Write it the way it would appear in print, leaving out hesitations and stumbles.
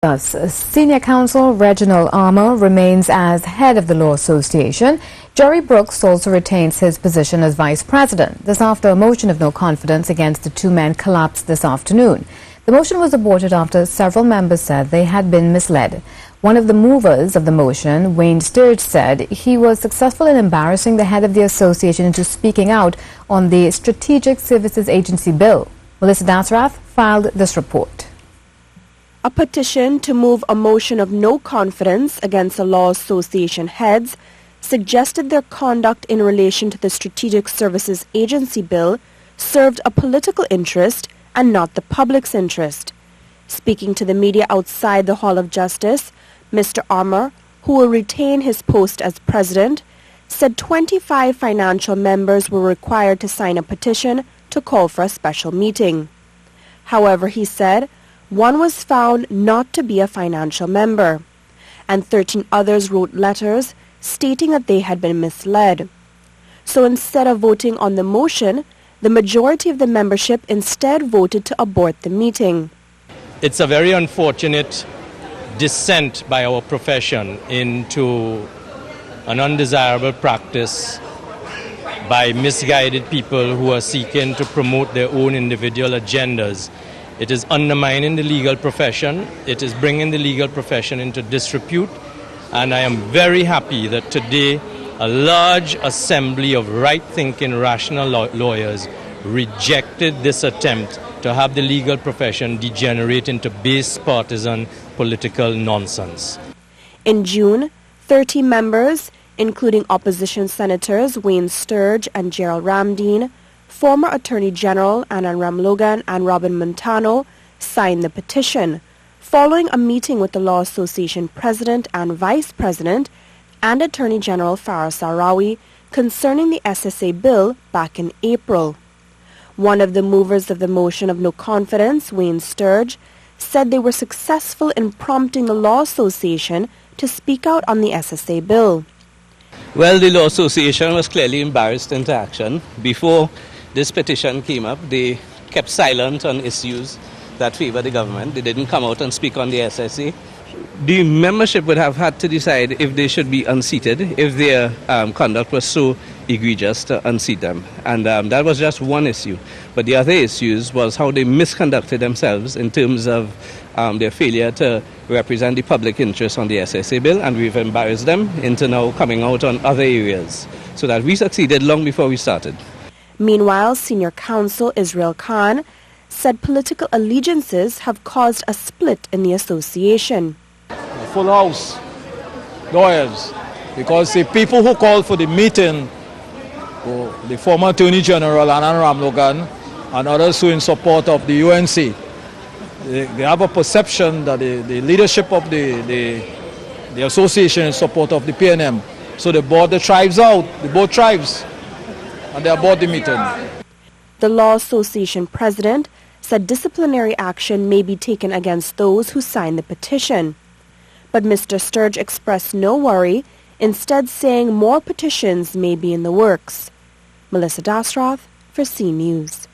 Thus, Senior Counsel Reginald Armour remains as head of the Law Association. Jerry Brooks also retains his position as vice president. This after a motion of no confidence against the two men collapsed this afternoon. The motion was aborted after several members said they had been misled. One of the movers of the motion, Wayne Sturge, said he was successful in embarrassing the head of the association into speaking out on the Strategic Services Agency bill. Melissa Dasrath filed this report. A petition to move a motion of no confidence against the Law Association heads suggested their conduct in relation to the Strategic Services Agency bill served a political interest and not the public's interest. Speaking to the media outside the Hall of Justice, Mr. Armour, who will retain his post as president, said 25 financial members were required to sign a petition to call for a special meeting. However, he said, one was found not to be a financial member, and 13 others wrote letters stating that they had been misled. So instead of voting on the motion, the majority of the membership instead voted to abort the meeting. It's a very unfortunate descent by our profession into an undesirable practice by misguided people who are seeking to promote their own individual agendas. It is undermining the legal profession. It is bringing the legal profession into disrepute. And I am very happy that today a large assembly of right-thinking, rational lawyers rejected this attempt to have the legal profession degenerate into base partisan political nonsense. In June, 30 members, including opposition senators Wayne Sturge and Gerald Ramdeen, former Attorney General Annan Ramlogan and Robin Montano, signed the petition, following a meeting with the Law Association President and Vice President and Attorney General Farah Sahrawi concerning the SSA bill back in April. One of the movers of the motion of no confidence, Wayne Sturge, said they were successful in prompting the Law Association to speak out on the SSA bill. Well, the Law Association was clearly embarrassed into action. Before this petition came up, they kept silent on issues that favor the government. They didn't come out and speak on the SSA. The membership would have had to decide if they should be unseated, if their conduct was so egregious to unseat them. And that was just one issue. But the other issues was how they misconducted themselves in terms of their failure to represent the public interest on the SSA bill, and we've embarrassed them into now coming out on other areas. So that we succeeded long before we started. Meanwhile, Senior Counsel Israel Khan said political allegiances have caused a split in the association. Full house, lawyers, because the people who called for the meeting, the former Attorney General Annan Ramlogan and others who in support of the UNC, they have a perception that the leadership of the association in support of the PNM. So they bought the tribes out, both tribes, and they abort the meeting. The Law Association president said disciplinary action may be taken against those who signed the petition. But Mr. Sturge expressed no worry, instead saying more petitions may be in the works. Melissa Dasrath for C News.